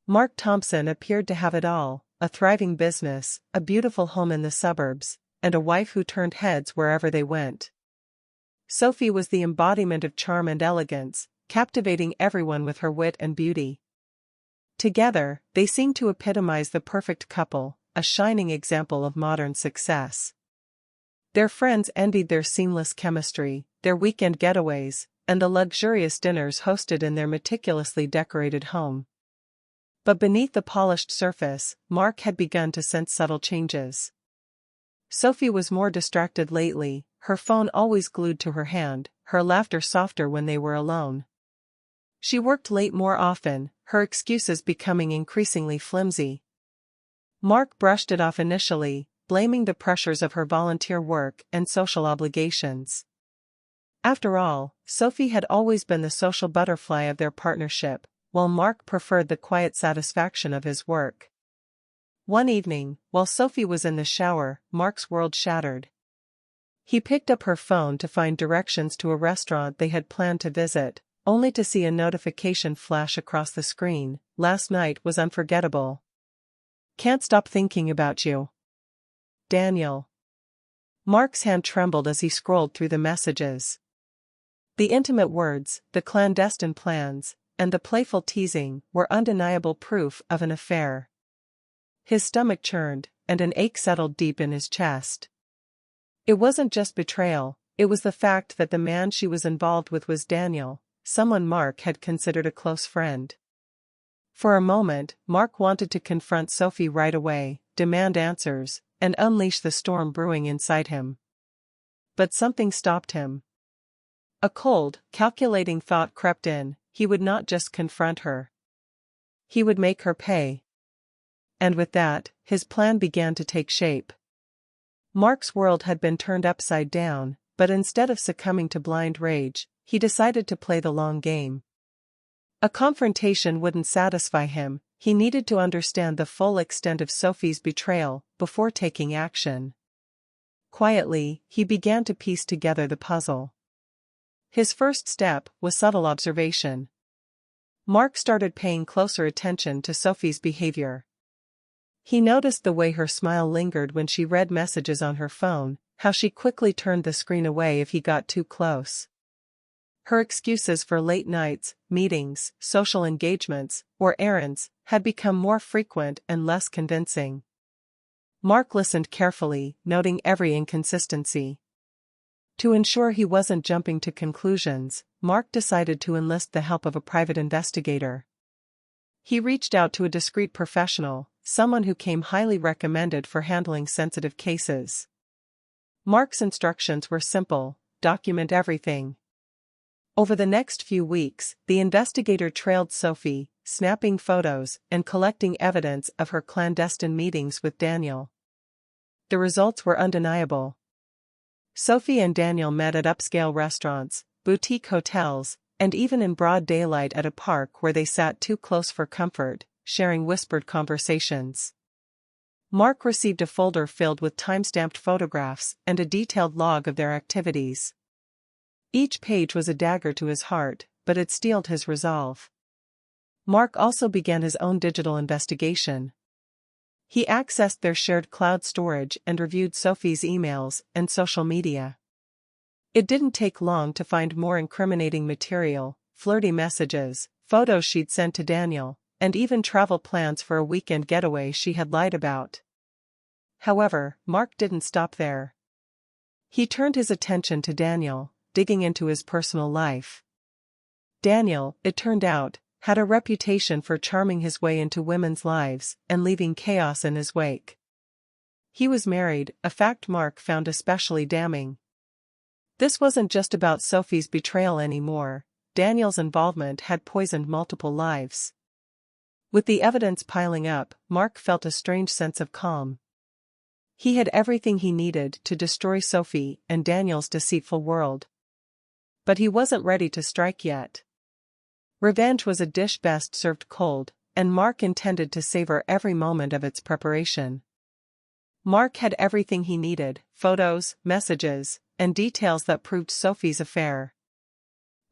Mark Thompson appeared to have it all: a thriving business, a beautiful home in the suburbs, and a wife who turned heads wherever they went. Sophie was the embodiment of charm and elegance, captivating everyone with her wit and beauty. Together, they seemed to epitomize the perfect couple, a shining example of modern success. Their friends envied their seamless chemistry, their weekend getaways, and the luxurious dinners hosted in their meticulously decorated home. But beneath the polished surface, Mark had begun to sense subtle changes. Sophie was more distracted lately, her phone always glued to her hand, her laughter softer when they were alone. She worked late more often, her excuses becoming increasingly flimsy. Mark brushed it off initially, blaming the pressures of her volunteer work and social obligations. After all, Sophie had always been the social butterfly of their partnership, while Mark preferred the quiet satisfaction of his work. One evening, while Sophie was in the shower, Mark's world shattered. He picked up her phone to find directions to a restaurant they had planned to visit, only to see a notification flash across the screen: "Last night was unforgettable. Can't stop thinking about you. Daniel." Mark's hand trembled as he scrolled through the messages. The intimate words, the clandestine plans, and the playful teasing were undeniable proof of an affair. His stomach churned, and an ache settled deep in his chest. It wasn't just betrayal, it was the fact that the man she was involved with was Daniel, someone Mark had considered a close friend. For a moment, Mark wanted to confront Sophie right away, demand answers, and unleash the storm brewing inside him. But something stopped him. A cold, calculating thought crept in: he would not just confront her. He would make her pay. And with that, his plan began to take shape. Mark's world had been turned upside down, but instead of succumbing to blind rage, he decided to play the long game. A confrontation wouldn't satisfy him, he needed to understand the full extent of Sophie's betrayal before taking action. Quietly, he began to piece together the puzzle. His first step was subtle observation. Mark started paying closer attention to Sophie's behavior. He noticed the way her smile lingered when she read messages on her phone, how she quickly turned the screen away if he got too close. Her excuses for late nights, meetings, social engagements, or errands had become more frequent and less convincing. Mark listened carefully, noting every inconsistency. To ensure he wasn't jumping to conclusions, Mark decided to enlist the help of a private investigator. He reached out to a discreet professional, someone who came highly recommended for handling sensitive cases. Mark's instructions were simple: document everything. Over the next few weeks, the investigator trailed Sophie, snapping photos and collecting evidence of her clandestine meetings with Daniel. The results were undeniable. Sophie and Daniel met at upscale restaurants, boutique hotels, and even in broad daylight at a park where they sat too close for comfort, sharing whispered conversations. Mark received a folder filled with time-stamped photographs and a detailed log of their activities. Each page was a dagger to his heart, but it steeled his resolve. Mark also began his own digital investigation. He accessed their shared cloud storage and reviewed Sophie's emails and social media. It didn't take long to find more incriminating material: flirty messages, photos she'd sent to Daniel, and even travel plans for a weekend getaway she had lied about. However, Mark didn't stop there. He turned his attention to Daniel, digging into his personal life. Daniel, it turned out, had a reputation for charming his way into women's lives and leaving chaos in his wake. He was married, a fact Mark found especially damning. This wasn't just about Sophie's betrayal anymore. Daniel's involvement had poisoned multiple lives. With the evidence piling up, Mark felt a strange sense of calm. He had everything he needed to destroy Sophie and Daniel's deceitful world. But he wasn't ready to strike yet. Revenge was a dish best served cold, and Mark intended to savor every moment of its preparation. Mark had everything he needed: photos, messages, and details that proved Sophie's affair.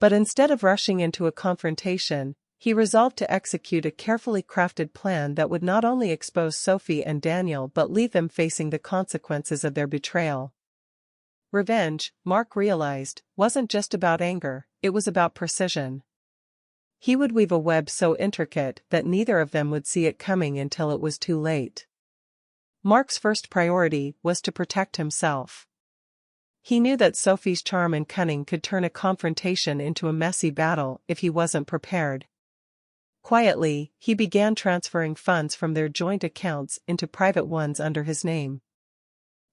But instead of rushing into a confrontation, He resolved to execute a carefully crafted plan that would not only expose Sophie and Daniel but leave them facing the consequences of their betrayal. Revenge, Mark realized, wasn't just about anger, it was about precision. He would weave a web so intricate that neither of them would see it coming until it was too late. Mark's first priority was to protect himself. He knew that Sophie's charm and cunning could turn a confrontation into a messy battle if he wasn't prepared. Quietly, he began transferring funds from their joint accounts into private ones under his name.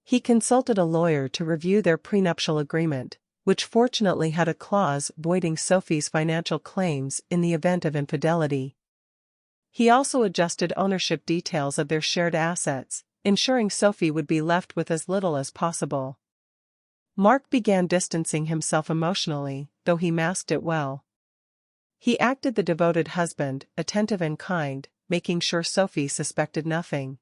He consulted a lawyer to review their prenuptial agreement, which fortunately had a clause voiding Sophie's financial claims in the event of infidelity. He also adjusted ownership details of their shared assets, ensuring Sophie would be left with as little as possible. Mark began distancing himself emotionally, though he masked it well. He acted the devoted husband, attentive and kind, making sure Sophie suspected nothing.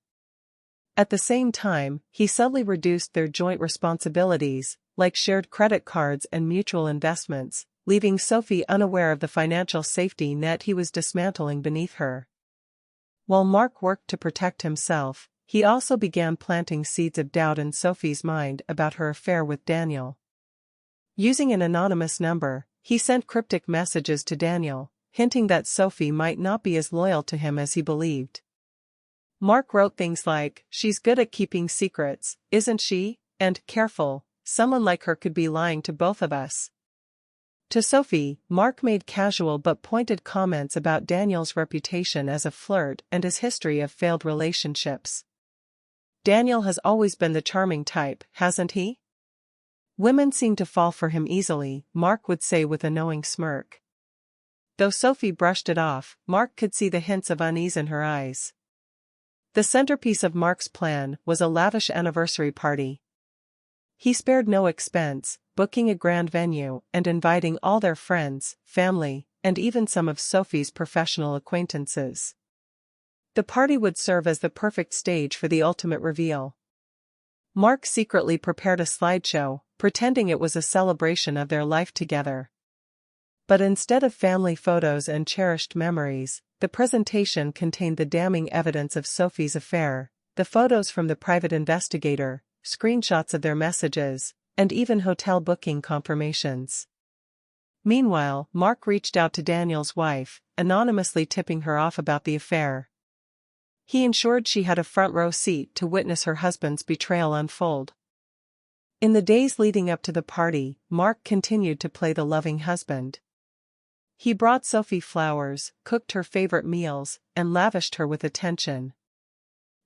At the same time, he subtly reduced their joint responsibilities, like shared credit cards and mutual investments, leaving Sophie unaware of the financial safety net he was dismantling beneath her. While Mark worked to protect himself, he also began planting seeds of doubt in Sophie's mind about her affair with Daniel. Using an anonymous number, he sent cryptic messages to Daniel, hinting that Sophie might not be as loyal to him as he believed. Mark wrote things like, "She's good at keeping secrets, isn't she?" and "Careful, someone like her could be lying to both of us." To Sophie, Mark made casual but pointed comments about Daniel's reputation as a flirt and his history of failed relationships. "Daniel has always been the charming type, hasn't he? Women seem to fall for him easily," Mark would say with a knowing smirk. Though Sophie brushed it off, Mark could see the hints of unease in her eyes. The centerpiece of Mark's plan was a lavish anniversary party. He spared no expense, booking a grand venue and inviting all their friends, family, and even some of Sophie's professional acquaintances. The party would serve as the perfect stage for the ultimate reveal. Mark secretly prepared a slideshow, pretending it was a celebration of their life together. But instead of family photos and cherished memories, the presentation contained the damning evidence of Sophie's affair, the photos from the private investigator, screenshots of their messages, and even hotel booking confirmations. Meanwhile, Mark reached out to Daniel's wife, anonymously tipping her off about the affair. He ensured she had a front-row seat to witness her husband's betrayal unfold. In the days leading up to the party, Mark continued to play the loving husband. He brought Sophie flowers, cooked her favorite meals, and lavished her with attention.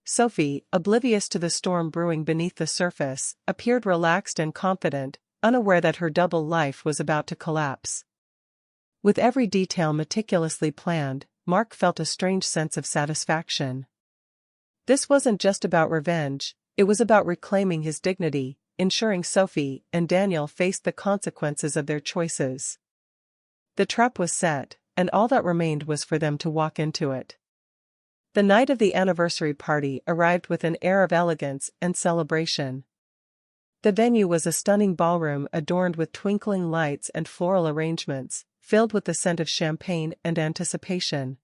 Sophie, oblivious to the storm brewing beneath the surface, appeared relaxed and confident, unaware that her double life was about to collapse. With every detail meticulously planned, Mark felt a strange sense of satisfaction. This wasn't just about revenge, it was about reclaiming his dignity, ensuring Sophie and Daniel faced the consequences of their choices. The trap was set, and all that remained was for them to walk into it. The night of the anniversary party arrived with an air of elegance and celebration. The venue was a stunning ballroom adorned with twinkling lights and floral arrangements, filled with the scent of champagne and anticipation.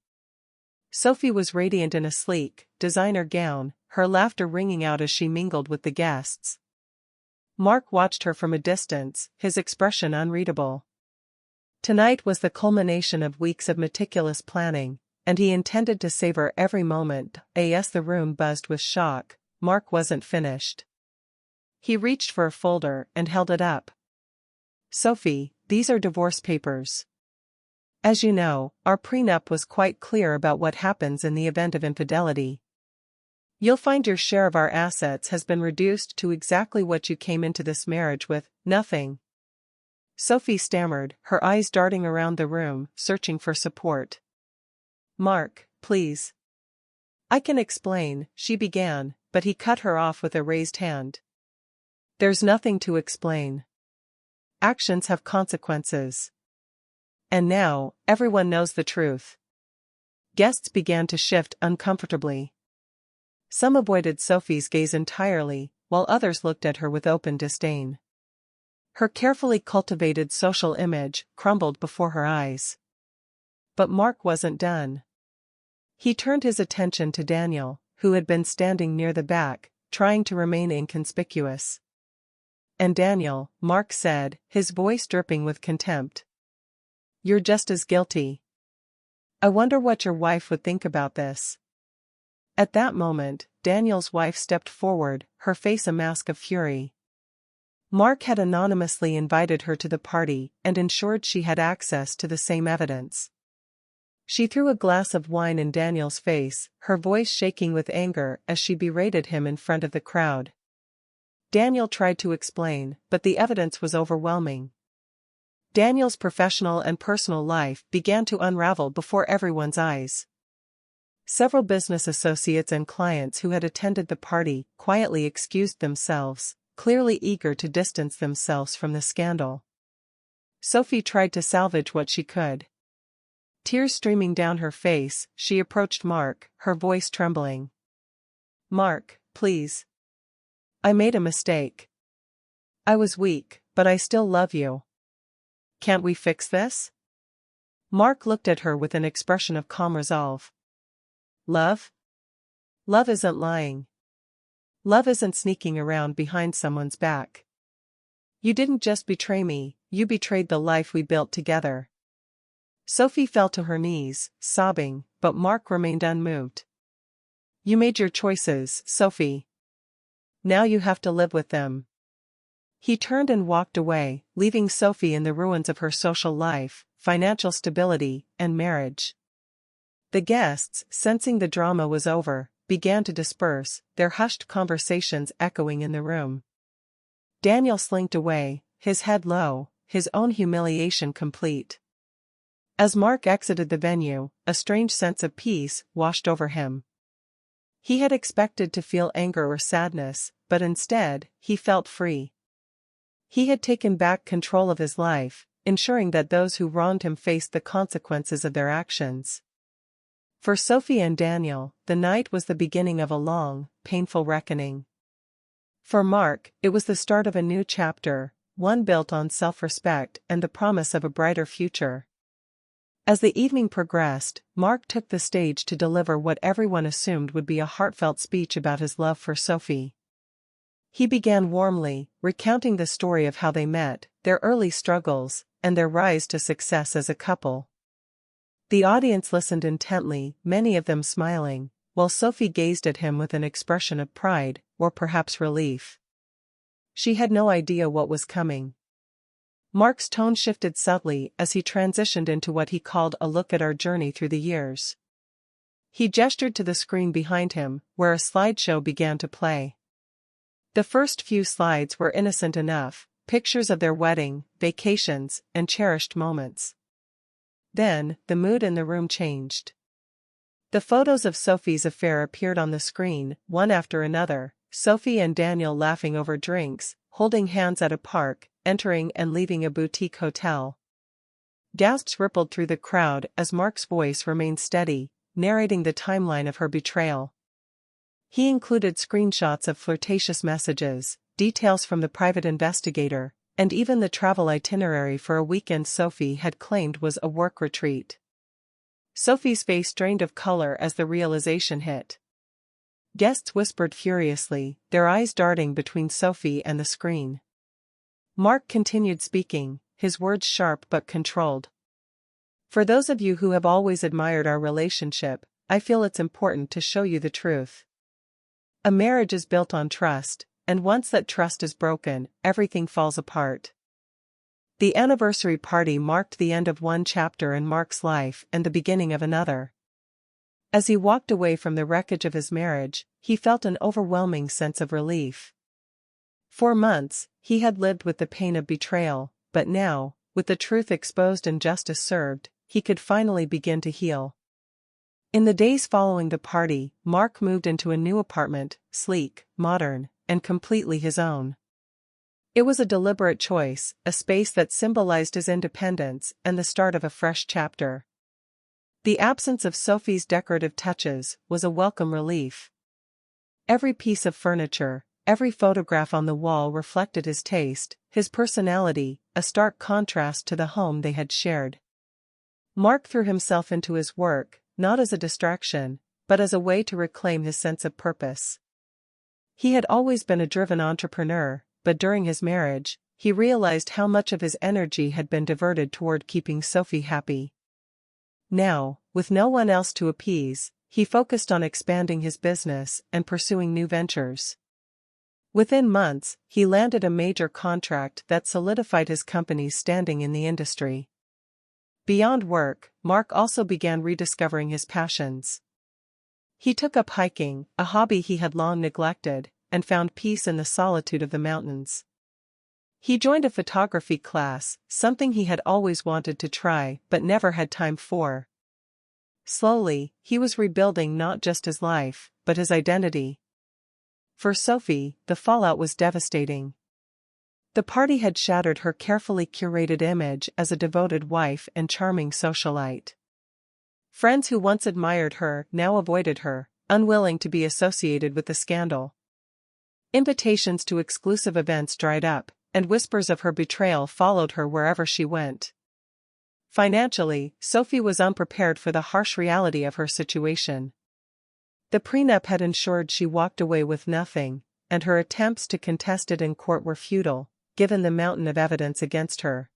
Sophie was radiant in a sleek, designer gown, her laughter ringing out as she mingled with the guests. Mark watched her from a distance, his expression unreadable. Tonight was the culmination of weeks of meticulous planning, and he intended to savor every moment. As the room buzzed with shock, Mark wasn't finished. He reached for a folder and held it up. "Sophie, these are divorce papers. As you know, our prenup was quite clear about what happens in the event of infidelity. You'll find your share of our assets has been reduced to exactly what you came into this marriage with, nothing." Sophie stammered, her eyes darting around the room, searching for support. "Mark, please. I can explain," she began, but he cut her off with a raised hand. "There's nothing to explain. Actions have consequences. And now, everyone knows the truth." Guests began to shift uncomfortably. Some avoided Sophie's gaze entirely, while others looked at her with open disdain. Her carefully cultivated social image crumbled before her eyes. But Mark wasn't done. He turned his attention to Daniel, who had been standing near the back, trying to remain inconspicuous. "And Daniel," Mark said, his voice dripping with contempt. "You're just as guilty. I wonder what your wife would think about this." At that moment, Daniel's wife stepped forward, her face a mask of fury. Mark had anonymously invited her to the party and ensured she had access to the same evidence. She threw a glass of wine in Daniel's face, her voice shaking with anger as she berated him in front of the crowd. Daniel tried to explain, but the evidence was overwhelming. Daniel's professional and personal life began to unravel before everyone's eyes. Several business associates and clients who had attended the party quietly excused themselves, clearly eager to distance themselves from the scandal. Sophie tried to salvage what she could. Tears streaming down her face, she approached Mark, her voice trembling. "Mark, please. I made a mistake. I was weak, but I still love you. Can't we fix this?" Mark looked at her with an expression of calm resolve. "Love? Love isn't lying. Love isn't sneaking around behind someone's back. You didn't just betray me, you betrayed the life we built together." Sophie fell to her knees, sobbing, but Mark remained unmoved. "You made your choices, Sophie. Now you have to live with them." He turned and walked away, leaving Sophie in the ruins of her social life, financial stability, and marriage. The guests, sensing the drama was over, began to disperse, their hushed conversations echoing in the room. Daniel slinked away, his head low, his own humiliation complete. As Mark exited the venue, a strange sense of peace washed over him. He had expected to feel anger or sadness, but instead, he felt free. He had taken back control of his life, ensuring that those who wronged him faced the consequences of their actions. For Sophie and Daniel, the night was the beginning of a long, painful reckoning. For Mark, it was the start of a new chapter, one built on self-respect and the promise of a brighter future. As the evening progressed, Mark took the stage to deliver what everyone assumed would be a heartfelt speech about his love for Sophie. He began warmly, recounting the story of how they met, their early struggles, and their rise to success as a couple. The audience listened intently, many of them smiling, while Sophie gazed at him with an expression of pride, or perhaps relief. She had no idea what was coming. Mark's tone shifted subtly as he transitioned into what he called a look at our journey through the years. He gestured to the screen behind him, where a slideshow began to play. The first few slides were innocent enough, pictures of their wedding, vacations, and cherished moments. Then, the mood in the room changed. The photos of Sophie's affair appeared on the screen, one after another, Sophie and Daniel laughing over drinks, holding hands at a park, entering and leaving a boutique hotel. Gasps rippled through the crowd as Mark's voice remained steady, narrating the timeline of her betrayal. He included screenshots of flirtatious messages, details from the private investigator, and even the travel itinerary for a weekend Sophie had claimed was a work retreat. Sophie's face drained of color as the realization hit. Guests whispered furiously, their eyes darting between Sophie and the screen. Mark continued speaking, his words sharp but controlled. "For those of you who have always admired our relationship, I feel it's important to show you the truth. A marriage is built on trust, and once that trust is broken, everything falls apart." The anniversary party marked the end of one chapter in Mark's life and the beginning of another. As he walked away from the wreckage of his marriage, he felt an overwhelming sense of relief. For months, he had lived with the pain of betrayal, but now, with the truth exposed and justice served, he could finally begin to heal. In the days following the party, Mark moved into a new apartment, sleek, modern, and completely his own. It was a deliberate choice, a space that symbolized his independence and the start of a fresh chapter. The absence of Sophie's decorative touches was a welcome relief. Every piece of furniture, every photograph on the wall reflected his taste, his personality, a stark contrast to the home they had shared. Mark threw himself into his work, not as a distraction, but as a way to reclaim his sense of purpose. He had always been a driven entrepreneur, but during his marriage, he realized how much of his energy had been diverted toward keeping Sophie happy. Now, with no one else to appease, he focused on expanding his business and pursuing new ventures. Within months, he landed a major contract that solidified his company's standing in the industry. Beyond work, Mark also began rediscovering his passions. He took up hiking, a hobby he had long neglected, and found peace in the solitude of the mountains. He joined a photography class, something he had always wanted to try but never had time for. Slowly, he was rebuilding not just his life, but his identity. For Sophie, the fallout was devastating. The party had shattered her carefully curated image as a devoted wife and charming socialite. Friends who once admired her now avoided her, unwilling to be associated with the scandal. Invitations to exclusive events dried up, and whispers of her betrayal followed her wherever she went. Financially, Sophie was unprepared for the harsh reality of her situation. The prenup had ensured she walked away with nothing, and her attempts to contest it in court were futile, given the mountain of evidence against her.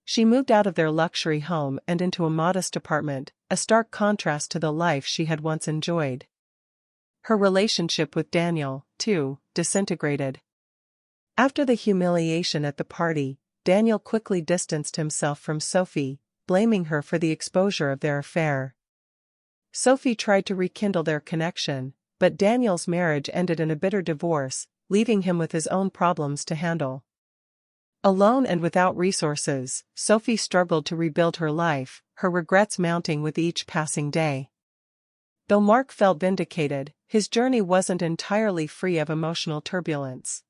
She moved out of their luxury home and into a modest apartment, a stark contrast to the life she had once enjoyed. Her relationship with Daniel, too, disintegrated. After the humiliation at the party, Daniel quickly distanced himself from Sophie, blaming her for the exposure of their affair. Sophie tried to rekindle their connection, but Daniel's marriage ended in a bitter divorce, leaving him with his own problems to handle. Alone and without resources, Sophie struggled to rebuild her life, her regrets mounting with each passing day. Though Mark felt vindicated, his journey wasn't entirely free of emotional turbulence.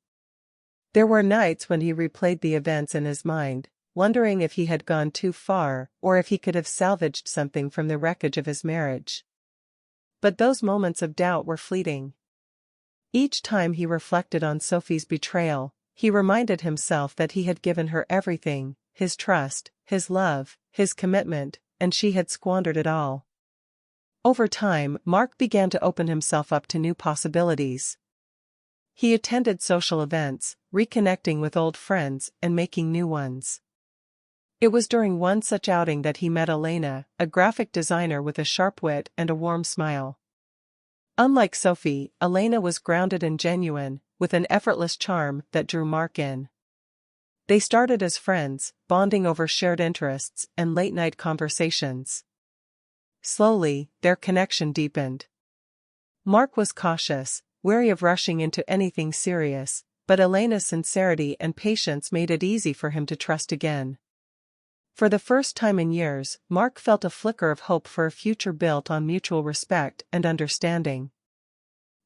There were nights when he replayed the events in his mind, wondering if he had gone too far or if he could have salvaged something from the wreckage of his marriage. But those moments of doubt were fleeting. Each time he reflected on Sophie's betrayal, he reminded himself that he had given her everything, his trust, his love, his commitment, and she had squandered it all. Over time, Mark began to open himself up to new possibilities. He attended social events, reconnecting with old friends and making new ones. It was during one such outing that he met Elena, a graphic designer with a sharp wit and a warm smile. Unlike Sophie, Elena was grounded and genuine, with an effortless charm that drew Mark in. They started as friends, bonding over shared interests and late-night conversations. Slowly, their connection deepened. Mark was cautious, wary of rushing into anything serious, but Elena's sincerity and patience made it easy for him to trust again. For the first time in years, Mark felt a flicker of hope for a future built on mutual respect and understanding.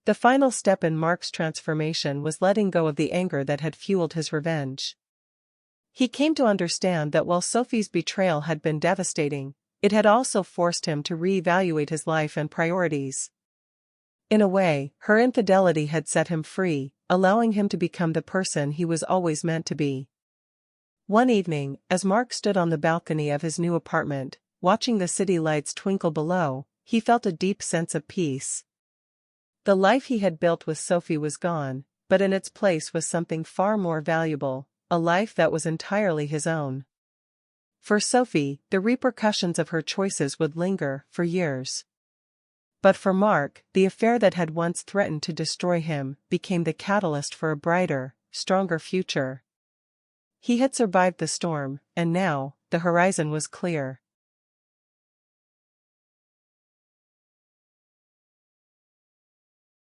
The final step in Mark's transformation was letting go of the anger that had fueled his revenge. He came to understand that while Sophie's betrayal had been devastating, it had also forced him to reevaluate his life and priorities. In a way, her infidelity had set him free, allowing him to become the person he was always meant to be. One evening, as Mark stood on the balcony of his new apartment, watching the city lights twinkle below, he felt a deep sense of peace. The life he had built with Sophie was gone, but in its place was something far more valuable, a life that was entirely his own. For Sophie, the repercussions of her choices would linger for years. But for Mark, the affair that had once threatened to destroy him became the catalyst for a brighter, stronger future. He had survived the storm, and now, the horizon was clear.